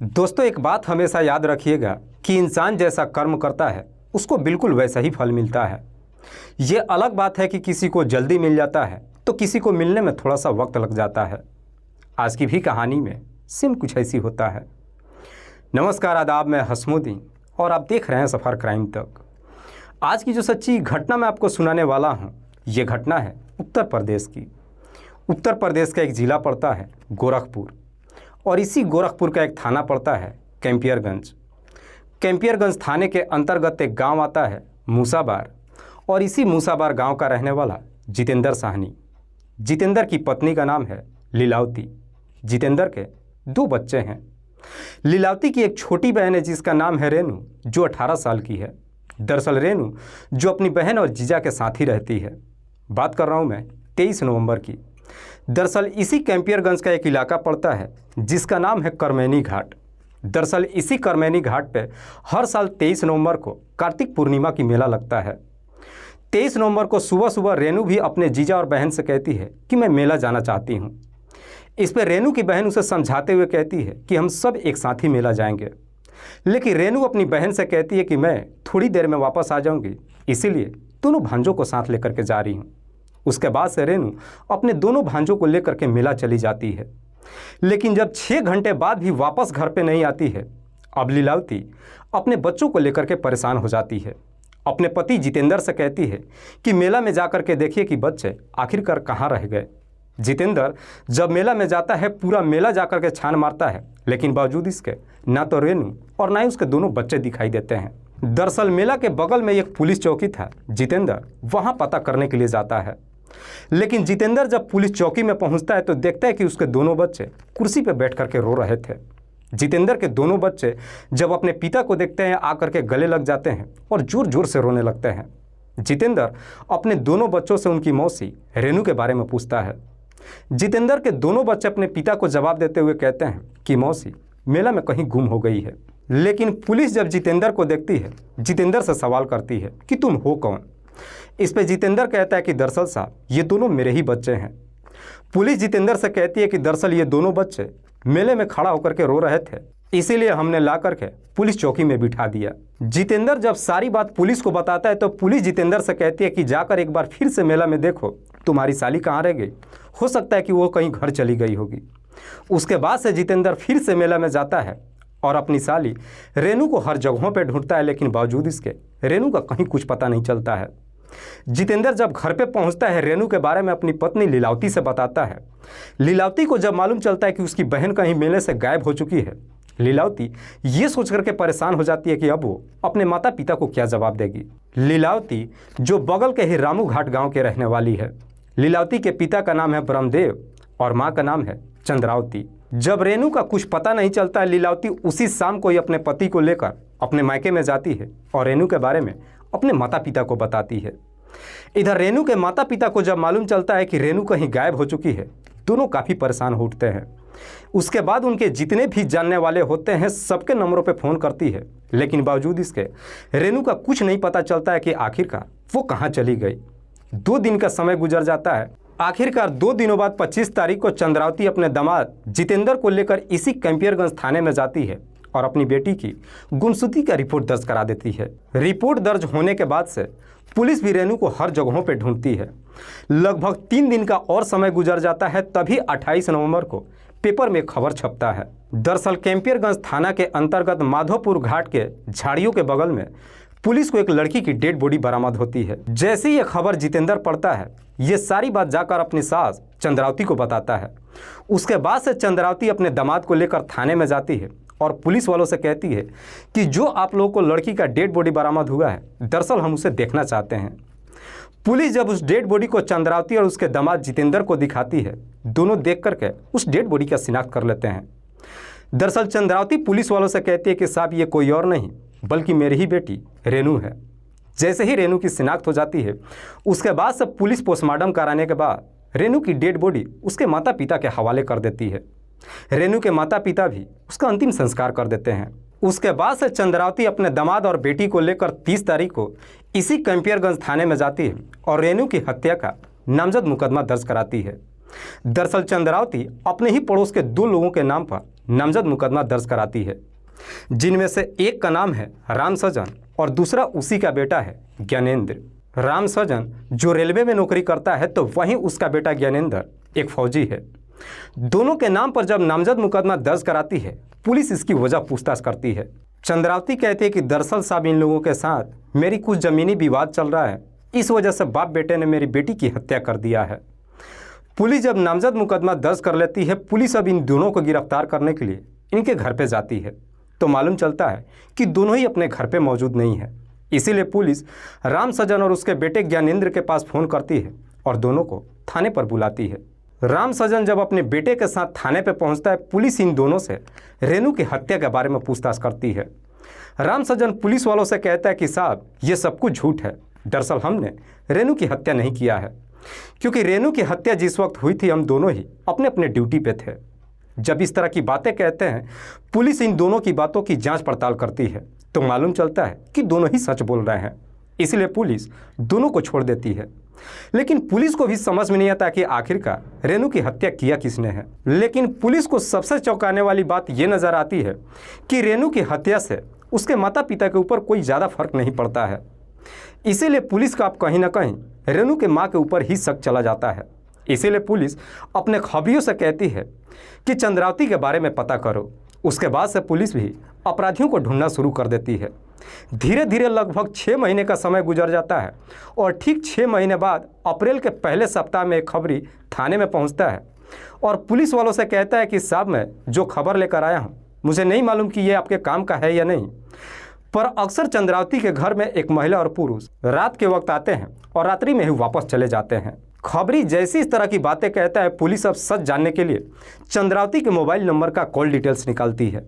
दोस्तों, एक बात हमेशा याद रखिएगा कि इंसान जैसा कर्म करता है उसको बिल्कुल वैसा ही फल मिलता है। ये अलग बात है कि किसी को जल्दी मिल जाता है तो किसी को मिलने में थोड़ा सा वक्त लग जाता है। आज की भी कहानी में सेम कुछ ऐसी होता है। नमस्कार, आदाब, मैं हसमुद्दीन और आप देख रहे हैं सफ़र क्राइम तक। आज की जो सच्ची घटना मैं आपको सुनाने वाला हूँ, ये घटना है उत्तर प्रदेश की। उत्तर प्रदेश का एक ज़िला पड़ता है गोरखपुर और इसी गोरखपुर का एक थाना पड़ता है कैंपियरगंज। कैंपियरगंज थाने के अंतर्गत एक गांव आता है मूसाबार और इसी मूसाबार गांव का रहने वाला जितेंद्र साहनी। जितेंद्र की पत्नी का नाम है लीलावती। जितेंद्र के 2 बच्चे हैं। लीलावती की एक छोटी बहन है जिसका नाम है रेनू, जो 18 साल की है। दरअसल रेनू जो अपनी बहन और जीजा के साथ ही रहती है। बात कर रहा हूँ मैं 23 नवंबर की। दरअसल इसी कैंपियरगंज का एक इलाका पड़ता है जिसका नाम है करमैनी घाट। दरअसल इसी करमैनी घाट पे हर साल 23 नवंबर को कार्तिक पूर्णिमा की मेला लगता है। 23 नवंबर को सुबह सुबह रेनू भी अपने जीजा और बहन से कहती है कि मैं मेला जाना चाहती हूँ। इस पर रेनू की बहन उसे समझाते हुए कहती है कि हम सब एक साथ ही मेला जाएंगे, लेकिन रेनू अपनी बहन से कहती है कि मैं थोड़ी देर में वापस आ जाऊँगी, इसीलिए दोनों भांजों को साथ लेकर के जा रही हूँ। उसके बाद से रेनू अपने दोनों भांजों को लेकर के मेला चली जाती है, लेकिन जब 6 घंटे बाद भी वापस घर पे नहीं आती है, अब लीलावती अपने बच्चों को लेकर के परेशान हो जाती है। अपने पति जितेंद्र से कहती है कि मेला में जाकर के देखिए कि बच्चे आखिरकार कहाँ रह गए। जितेंद्र जब मेला में जाता है, पूरा मेला जाकर के छान मारता है, लेकिन बावजूद इसके ना तो रेनू और ना ही उसके दोनों बच्चे दिखाई देते हैं। दरअसल मेला के बगल में एक पुलिस चौकी था। जितेंद्र वहाँ पता करने के लिए जाता है, लेकिन जितेंद्र जब पुलिस चौकी में पहुंचता है तो देखता है कि उसके दोनों बच्चे कुर्सी पर बैठ करके रो रहे थे। जितेंद्र के दोनों बच्चे जब अपने पिता को देखते हैं आकर के गले लग जाते हैं और जोर जोर से रोने लगते हैं। जितेंद्र अपने दोनों बच्चों से उनकी मौसी रेनू के बारे में पूछता है। जितेंद्र के दोनों बच्चे अपने पिता को जवाब देते हुए कहते हैं कि मौसी मेला में कहीं गुम हो गई है। लेकिन पुलिस जब जितेंद्र को देखती है, जितेंद्र से सवाल करती है कि तुम हो कौन। इस पे जितेंद्र कहता है कि दरअसल साहब ये दोनों मेरे ही बच्चे हैं। पुलिस जितेंद्र से कहती है कि दरअसल ये दोनों बच्चे मेले में खड़ा होकर के रो रहे थे, इसीलिए हमने ला करके पुलिस चौकी में बिठा दिया। जितेंद्र जब सारी बात पुलिस को बताता है तो पुलिस जितेंद्र से कहती है कि जाकर एक बार फिर से मेला में देखो तुम्हारी साली कहाँ रह गई, हो सकता है कि वो कहीं घर चली गई होगी। उसके बाद से जितेंद्र फिर से मेला में जाता है और अपनी साली रेनू को हर जगहों पर ढूंढता है, लेकिन बावजूद इसके रेनू का कहीं कुछ पता नहीं चलता है। जितेंद्र जब घर पे पहुंचता है, रेनू के बारे में अपनी पत्नी लीलावती से बताता है। लीलावती को जब मालूम चलता है कि उसकी बहन कहीं मेले से गायब हो चुकी है, लीलावती ये सोच करके परेशान हो जाती है कि अब वो अपने माता पिता को क्या जवाब देगी। लीलावती जो बगल के ही रामू घाट गांव के रहने वाली है। लीलावती के पिता का नाम है ब्रह्मदेव और माँ का नाम है चंद्रावती। जब रेनू का कुछ पता नहीं चलता है, लीलावती उसी शाम को ही अपने पति को लेकर अपने मायके में जाती है और रेनू के बारे में अपने माता पिता को बताती है। इधर रेनू के माता पिता को जब मालूम चलता है कि रेनू कहीं गायब हो चुकी है, दोनों काफ़ी परेशान हो उठते हैं। उसके बाद उनके जितने भी जानने वाले होते हैं सबके नंबरों पे फ़ोन करती है, लेकिन बावजूद इसके रेनू का कुछ नहीं पता चलता है कि आखिरकार वो कहाँ चली गई। 2 दिन का समय गुजर जाता है। आखिरकार 2 दिनों बाद 25 तारीख को चंद्रावती अपने दामाद जितेंद्र को लेकर इसी कैंपियरगंज थाने में जाती है और अपनी बेटी की गुमशुदगी का रिपोर्ट दर्ज करा देती है। रिपोर्ट दर्ज होने के बाद से पुलिस भी रेनू को हर जगहों पर ढूंढती है। लगभग 3 दिन का और समय गुजर जाता है, तभी 28 नवंबर को पेपर में खबर छपता है। दरअसल कैंपियरगंज थाना के अंतर्गत माधोपुर घाट के झाड़ियों के बगल में पुलिस को एक लड़की की डेड बॉडी बरामद होती है। जैसे ही ये खबर जितेंद्र पढ़ता है, ये सारी बात जाकर अपनी सास चंद्रावती को बताता है। उसके बाद से चंद्रावती अपने दामाद को लेकर थाने में जाती है और पुलिस वालों से कहती है कि जो आप लोगों को लड़की का डेड बॉडी बरामद हुआ है, दरअसल हम उसे देखना चाहते हैं। पुलिस जब उस डेड बॉडी को चंद्रावती और उसके दामाद जितेंद्र को दिखाती है, दोनों देख करके उस डेड बॉडी का शिनाख्त कर लेते हैं। दरअसल चंद्रावती पुलिस वालों से कहती है कि साहब ये कोई और नहीं बल्कि मेरी ही बेटी रेनू है। जैसे ही रेनू की शिनाख्त हो जाती है, उसके बाद से पुलिस पोस्टमार्टम कराने के बाद रेनू की डेड बॉडी उसके माता पिता के हवाले कर देती है। रेनू के माता पिता भी उसका अंतिम संस्कार कर देते हैं। उसके बाद से चंद्रावती अपने दामाद और बेटी को लेकर 30 तारीख को इसी कैंपियरगंज थाने में जाती है और रेनू की हत्या का नामजद मुकदमा दर्ज कराती है। दरअसल चंद्रावती अपने ही पड़ोस के 2 लोगों के नाम पर नामजद मुकदमा दर्ज कराती है, जिनमें से एक का नाम है राम सजन और दूसरा उसी का बेटा है ज्ञानेंद्र। राम सजन जो रेलवे में नौकरी करता है तो वहीं उसका बेटा ज्ञानेंद्र एक फौजी है। दोनों के नाम पर जब नामजद मुकदमा दर्ज कराती है, पुलिस इसकी वजह पूछताछ करती है। चंद्रावती कहती है कि दरअसल साहब इन लोगों के साथ मेरी कुछ ज़मीनी विवाद चल रहा है, इस वजह से बाप बेटे ने मेरी बेटी की हत्या कर दिया है। पुलिस जब नामजद मुकदमा दर्ज कर लेती है, पुलिस अब इन दोनों को गिरफ्तार करने के लिए इनके घर पे जाती है तो मालूम चलता है कि दोनों ही अपने घर पे मौजूद नहीं है। इसीलिए पुलिस राम सजन और उसके बेटे ज्ञानेंद्र के पास फ़ोन करती है और दोनों को थाने पर बुलाती है। राम सजन जब अपने बेटे के साथ थाने पर पहुंचता है, पुलिस इन दोनों से रेनू की हत्या के बारे में पूछताछ करती है। राम सजन पुलिस वालों से कहता है कि साहब ये सब कुछ झूठ है, दरअसल हमने रेनू की हत्या नहीं किया है, क्योंकि रेनू की हत्या जिस वक्त हुई थी हम दोनों ही अपने अपने ड्यूटी पे थे। जब इस तरह की बातें कहते हैं, पुलिस इन दोनों की बातों की जांच पड़ताल करती है तो मालूम चलता है कि दोनों ही सच बोल रहे हैं। इसलिए पुलिस दोनों को छोड़ देती है। लेकिन पुलिस को भी समझ में नहीं आता कि आखिरकार रेनू की हत्या किया किसने है। लेकिन पुलिस को सबसे चौंकाने वाली बात ये नज़र आती है कि रेनू की हत्या से उसके माता पिता के ऊपर कोई ज़्यादा फर्क नहीं पड़ता है। इसीलिए पुलिस का अब कहीं ना कहीं रेनू के माँ के ऊपर ही शक चला जाता है। इसीलिए पुलिस अपने खबरियों से कहती है कि चंद्रावती के बारे में पता करो। उसके बाद से पुलिस भी अपराधियों को ढूंढना शुरू कर देती है। धीरे धीरे लगभग 6 महीने का समय गुजर जाता है और ठीक 6 महीने बाद अप्रैल के पहले सप्ताह में एक खबरी थाने में पहुंचता है और पुलिस वालों से कहता है कि साहब मैं जो खबर लेकर आया हूं, मुझे नहीं मालूम कि ये आपके काम का है या नहीं, पर अक्सर चंद्रावती के घर में एक महिला और पुरुष रात के वक्त आते हैं और रात्रि में ही वापस चले जाते हैं। खबरी जैसी इस तरह की बातें कहता है, पुलिस अब सच जानने के लिए चंद्रावती के मोबाइल नंबर का कॉल डिटेल्स निकालती है।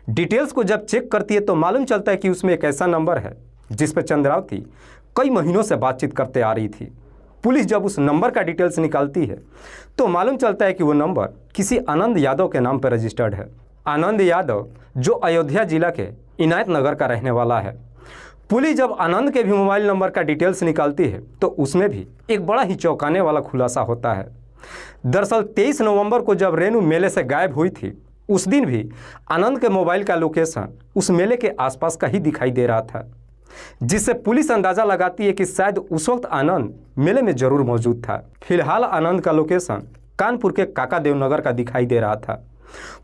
डिटेल्स को जब चेक करती है तो मालूम चलता है कि उसमें एक ऐसा नंबर है जिस पर चंद्रावती कई महीनों से बातचीत करते आ रही थी। पुलिस जब उस नंबर का डिटेल्स निकालती है तो मालूम चलता है कि वो नंबर किसी आनंद यादव के नाम पर रजिस्टर्ड है। आनंद यादव जो अयोध्या जिला के इनायत नगर का रहने वाला है। पुलिस जब आनंद के भी मोबाइल नंबर का डिटेल्स निकालती है तो उसमें भी एक बड़ा ही चौंकाने वाला खुलासा होता है। दरअसल 23 नवंबर को जब रेनू मेले से गायब हुई थी, उस दिन भी आनंद के मोबाइल का लोकेशन उस मेले के आसपास का ही दिखाई दे रहा था, जिससे पुलिस अंदाज़ा लगाती है कि शायद उस वक्त आनंद मेले में ज़रूर मौजूद था। फिलहाल आनंद का लोकेशन कानपुर के काका देवनगर का दिखाई दे रहा था।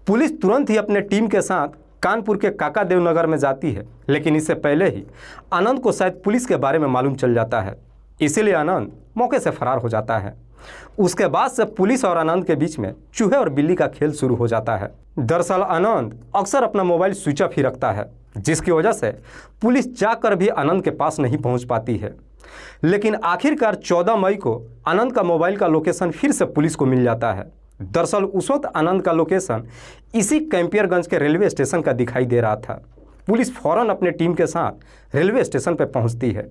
पुलिस तुरंत ही अपने टीम के साथ कानपुर के काका देवनगर में जाती है, लेकिन इससे पहले ही आनंद को शायद पुलिस के बारे में मालूम चल जाता है, इसीलिए आनंद मौके से फरार हो जाता है। उसके बाद से पुलिस और आनंद के बीच में चूहे और बिल्ली का खेल शुरू हो जाता है। दरअसल आनंद अक्सर अपना मोबाइल स्विच ऑफ ही रखता है, जिसकी वजह से पुलिस जाकर भी आनंद के पास नहीं पहुंच पाती है। लेकिन आखिरकार 14 मई को आनंद का मोबाइल का लोकेशन फिर से पुलिस को मिल जाता है। दरअसल उस वक्त आनंद का लोकेशन इसी कैंपियरगंज के रेलवे स्टेशन का दिखाई दे रहा था। पुलिस फौरन अपने टीम के साथ रेलवे स्टेशन पर पहुंचती है।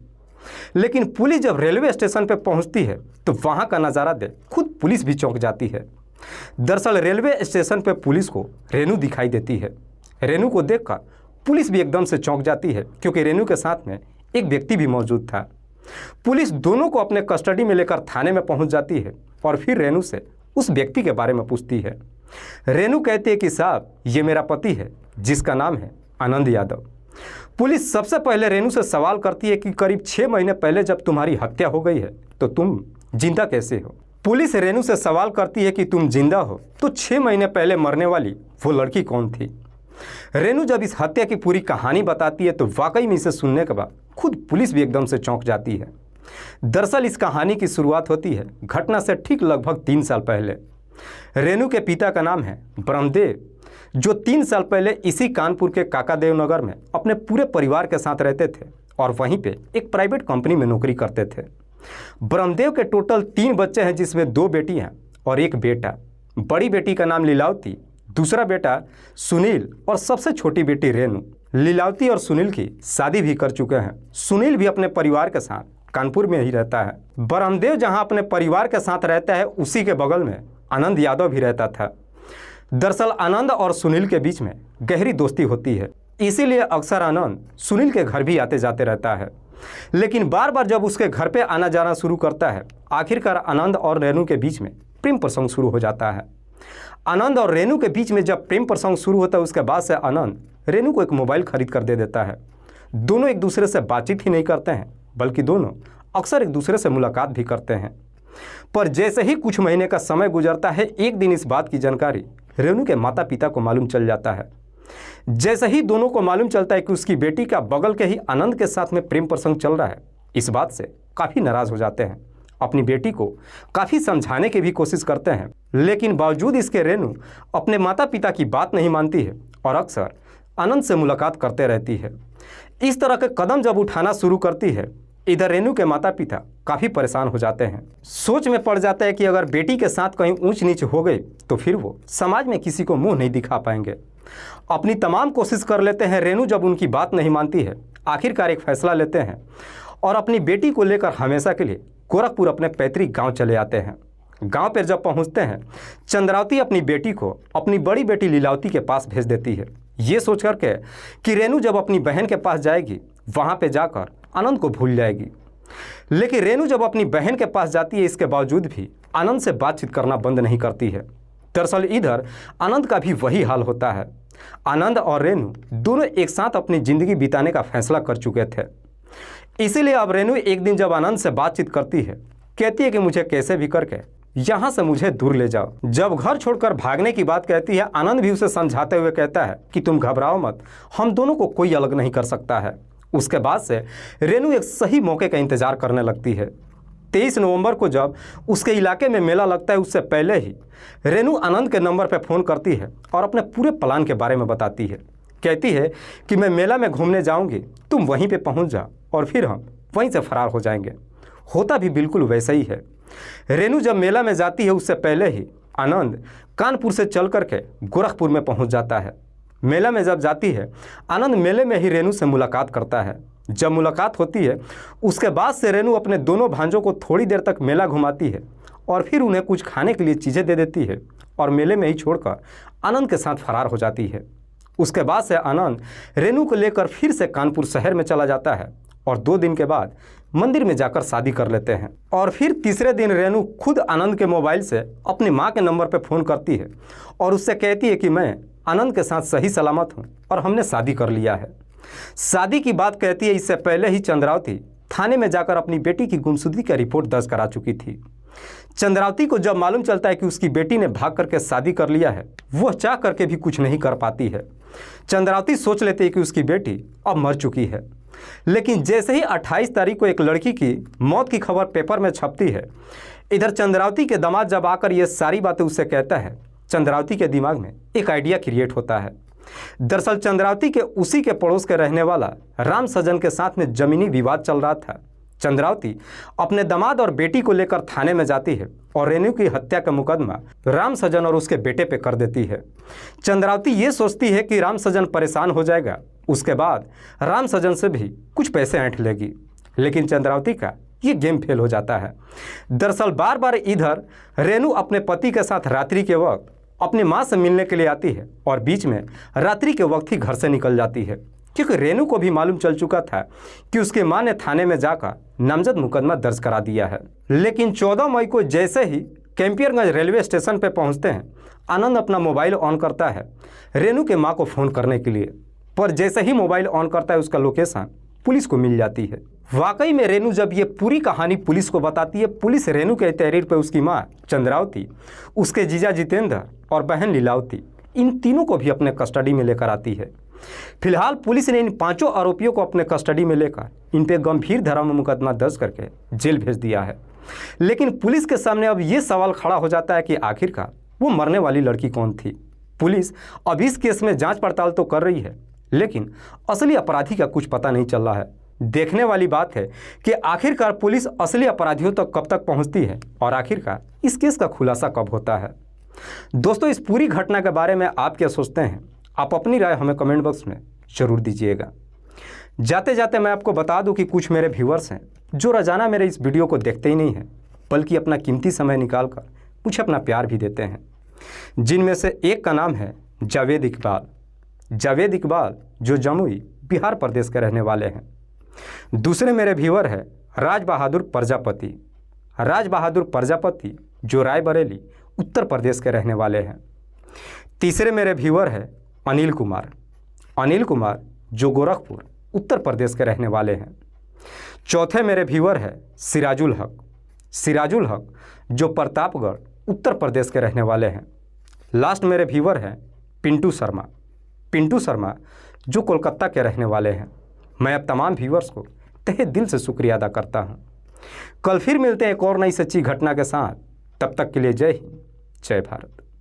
लेकिन पुलिस जब रेलवे स्टेशन पर पहुंचती है तो वहां का नज़ारा देख खुद पुलिस भी चौंक जाती है। दरअसल रेलवे स्टेशन पर पुलिस को रेनू दिखाई देती है। रेनू को देखकर पुलिस भी एकदम से चौंक जाती है, क्योंकि रेनू के साथ में एक व्यक्ति भी मौजूद था। पुलिस दोनों को अपने कस्टडी में लेकर थाने में पहुंच जाती है और फिर रेनू से उस व्यक्ति के बारे में पूछती है। रेनू कहती है कि साहब ये मेरा पति है, जिसका नाम है आनंद यादव। पुलिस सबसे पहले रेनू से सवाल करती है कि करीब 6 महीने पहले जब तुम्हारी हत्या हो गई है तो तुम जिंदा कैसे हो। पुलिस रेनू से सवाल करती है कि तुम जिंदा हो तो 6 महीने पहले मरने वाली वो लड़की कौन थी। रेनू जब इस हत्या की पूरी कहानी बताती है तो वाकई में इसे सुनने के बाद खुद पुलिस भी एकदम से चौंक जाती है। दरअसल इस कहानी की शुरुआत होती है घटना से ठीक लगभग 3 साल पहले। रेनू के पिता का नाम है ब्रह्मदेव, जो 3 साल पहले इसी कानपुर के काका देवनगर में अपने पूरे परिवार के साथ रहते थे और वहीं पे एक प्राइवेट कंपनी में नौकरी करते थे। ब्रह्मदेव के टोटल 3 बच्चे हैं, जिसमें 2 बेटियां और एक बेटा। बड़ी बेटी का नाम लीलावती, दूसरा बेटा सुनील और सबसे छोटी बेटी रेनू। लीलावती और सुनील की शादी भी कर चुके हैं। सुनील भी अपने परिवार के साथ कानपुर में ही रहता है। ब्रह्मदेव जहां अपने परिवार के साथ रहता है, उसी के बगल में आनंद यादव भी रहता था। दरअसल आनंद और सुनील के बीच में गहरी दोस्ती होती है, इसीलिए अक्सर आनंद सुनील के घर भी आते जाते रहता है। लेकिन बार बार जब उसके घर पे आना जाना शुरू करता है, आखिरकार आनंद और रेनू के बीच में प्रेम प्रसंग शुरू हो जाता है। आनंद और रेनू के बीच में जब प्रेम प्रसंग शुरू होता है उसके बाद से आनंद रेनू को एक मोबाइल खरीद कर दे देता है। दोनों एक दूसरे से बातचीत ही नहीं करते हैं, बल्कि दोनों अक्सर एक दूसरे से मुलाकात भी करते हैं। पर जैसे ही कुछ महीने का समय गुजरता है, एक दिन इस बात की जानकारी रेनू के माता पिता को मालूम चल जाता है। जैसे ही दोनों को मालूम चलता है कि उसकी बेटी का बगल के ही आनंद के साथ में प्रेम प्रसंग चल रहा है, इस बात से काफ़ी नाराज़ हो जाते हैं। अपनी बेटी को काफ़ी समझाने की भी कोशिश करते हैं, लेकिन बावजूद इसके रेनू अपने माता पिता की बात नहीं मानती है और अक्सर आनंद से मुलाकात करते रहती है। इस तरह के कदम जब उठाना शुरू करती है, इधर रेनू के माता पिता काफ़ी परेशान हो जाते हैं। सोच में पड़ जाते हैं कि अगर बेटी के साथ कहीं ऊंच नीच हो गई तो फिर वो समाज में किसी को मुंह नहीं दिखा पाएंगे। अपनी तमाम कोशिश कर लेते हैं। रेनू जब उनकी बात नहीं मानती है, आखिरकार एक फैसला लेते हैं और अपनी बेटी को लेकर हमेशा के लिए गोरखपुर अपने पैतृक गांव चले आते हैं। गांव पर जब पहुंचते हैं, चंद्रावती अपनी बेटी को अपनी बड़ी बेटी लीलावती के पास भेज देती है, ये सोच करके कि रेनू जब अपनी बहन के पास जाएगी वहां पे जाकर आनंद को भूल जाएगी। लेकिन रेनू जब अपनी बहन के पास जाती है, इसके बावजूद भी आनंद से बातचीत करना बंद नहीं करती है। दरअसल इधर आनंद का भी वही हाल होता है। आनंद और रेनू दोनों एक साथ अपनी ज़िंदगी बिताने का फैसला कर चुके थे। इसीलिए अब रेनू एक दिन जब आनंद से बातचीत करती है, कहती है कि मुझे कैसे भी करके यहाँ से मुझे दूर ले जाओ। जब घर छोड़कर भागने की बात कहती है, आनंद भी उसे समझाते हुए कहता है कि तुम घबराओ मत, हम दोनों को कोई अलग नहीं कर सकता है। उसके बाद से रेनू एक सही मौके का इंतजार करने लगती है। 23 नवंबर को जब उसके इलाके में मेला लगता है, उससे पहले ही रेनू आनंद के नंबर पर फ़ोन करती है और अपने पूरे प्लान के बारे में बताती है। कहती है कि मैं मेला में घूमने जाऊंगी, तुम वहीं पे पहुंच जा और फिर हम वहीं से फरार हो जाएंगे। होता भी बिल्कुल वैसा ही है। रेनू जब मेला में जाती है, उससे पहले ही आनंद कानपुर से चल करके गोरखपुर में पहुंच जाता है। मेला में जब जाती है, आनंद मेले में ही रेनू से मुलाकात करता है। जब मुलाकात होती है, उसके बाद से रेनू अपने दोनों भांजों को थोड़ी देर तक मेला घुमाती है और फिर उन्हें कुछ खाने के लिए चीज़ें दे देती है और मेले में ही छोड़कर आनंद के साथ फरार हो जाती है। उसके बाद से आनंद रेनू को लेकर फिर से कानपुर शहर में चला जाता है और 2 दिन के बाद मंदिर में जाकर शादी कर लेते हैं। और फिर तीसरे दिन रेनू खुद आनंद के मोबाइल से अपनी माँ के नंबर पर फ़ोन करती है और उससे कहती है कि मैं आनंद के साथ सही सलामत हूँ और हमने शादी कर लिया है। शादी की बात कहती है, इससे पहले ही चंद्रावती थाने में जाकर अपनी बेटी की गुमशुदगी का रिपोर्ट दर्ज करा चुकी थी। चंद्रावती को जब मालूम चलता है कि उसकी बेटी ने भाग करके शादी कर लिया है, वह चाह करके भी कुछ नहीं कर पाती है। चंद्रावती सोच लेती है कि उसकी बेटी अब मर चुकी है। लेकिन जैसे ही 28 तारीख को एक लड़की की मौत की खबर पेपर में छपती है, इधर चंद्रावती के दामाद जब आकर ये सारी बातें उससे कहता है, चंद्रावती के दिमाग में एक आइडिया क्रिएट होता है। दरअसल चंद्रावती के उसी के पड़ोस के रहने वाला राम सजन के साथ में जमीनी विवाद चल रहा था। चंद्रावती अपने दामाद और बेटी को लेकर थाने में जाती है और रेनू की हत्या का मुकदमा राम सजन और उसके बेटे पे कर देती है। चंद्रावती ये सोचती है कि राम सजन परेशान हो जाएगा, उसके बाद राम सजन से भी कुछ पैसे ऐंठ लेगी। लेकिन चंद्रावती का ये गेम फेल हो जाता है। दरअसल बार बार इधर रेनू अपने पति के साथ रात्रि के वक्त अपनी माँ से मिलने के लिए आती है और बीच में रात्रि के वक्त ही घर से निकल जाती है, क्योंकि रेनू को भी मालूम चल चुका था कि उसके माँ ने थाने में जाकर नामजद मुकदमा दर्ज करा दिया है। लेकिन 14 मई को जैसे ही कैंपियरगंज रेलवे स्टेशन पर पहुँचते हैं, आनंद अपना मोबाइल ऑन करता है रेनू के माँ को फ़ोन करने के लिए। पर जैसे ही मोबाइल ऑन करता है, उसका लोकेशन पुलिस को मिल जाती है। वाकई में रेनू जब ये पूरी कहानी पुलिस को बताती है, पुलिस रेनू के तहरीर पर उसकी माँ चंद्रावती, उसके जीजा जितेंद्र और बहन लीलावती, इन तीनों को भी अपने कस्टडी में लेकर आती है। फिलहाल पुलिस ने इन 5 आरोपियों को अपने कस्टडी में लेकर इन पे गंभीर धारा में मुकदमा दर्ज करके जेल भेज दिया है। लेकिन पुलिस के सामने अब ये सवाल खड़ा हो जाता है कि आखिरकार वो मरने वाली लड़की कौन थी। पुलिस अब इस केस में जांच पड़ताल तो कर रही है, लेकिन असली अपराधी का कुछ पता नहीं चल रहा है। देखने वाली बात है कि आखिरकार पुलिस असली अपराधियों तक कब तक पहुंचती है और आखिरकार इस केस का खुलासा कब होता है। दोस्तों, इस पूरी घटना के बारे में आप क्या सोचते हैं? आप अपनी राय हमें कमेंट बॉक्स में ज़रूर दीजिएगा। जाते जाते मैं आपको बता दूं कि कुछ मेरे व्यूअर्स हैं जो रोजाना मेरे इस वीडियो को देखते ही नहीं हैं, बल्कि अपना कीमती समय निकालकर मुझे अपना प्यार भी देते हैं। जिनमें से एक का नाम है जावेद इकबाल। जावेद इकबाल जो जमुई बिहार प्रदेश के रहने वाले हैं। दूसरे मेरे व्यूअर है राज बहादुर प्रजापति। राज बहादुर प्रजापति जो रायबरेली उत्तर प्रदेश के रहने वाले हैं। तीसरे मेरे व्यूअर है अनिल कुमार। अनिल कुमार जो गोरखपुर उत्तर प्रदेश के रहने वाले हैं। चौथे मेरे व्यूअर है सिराजुल हक। सिराजुल हक जो प्रतापगढ़ उत्तर प्रदेश के रहने वाले हैं। लास्ट मेरे व्यूअर हैं पिंटू शर्मा। पिंटू शर्मा जो कोलकाता के रहने वाले हैं। मैं अब तमाम व्यूअर्स को तहे दिल से शुक्रिया अदा करता हूं। कल फिर मिलते हैं एक और नई सच्ची घटना के साथ। तब तक के लिए जय हिंद, जय भारत।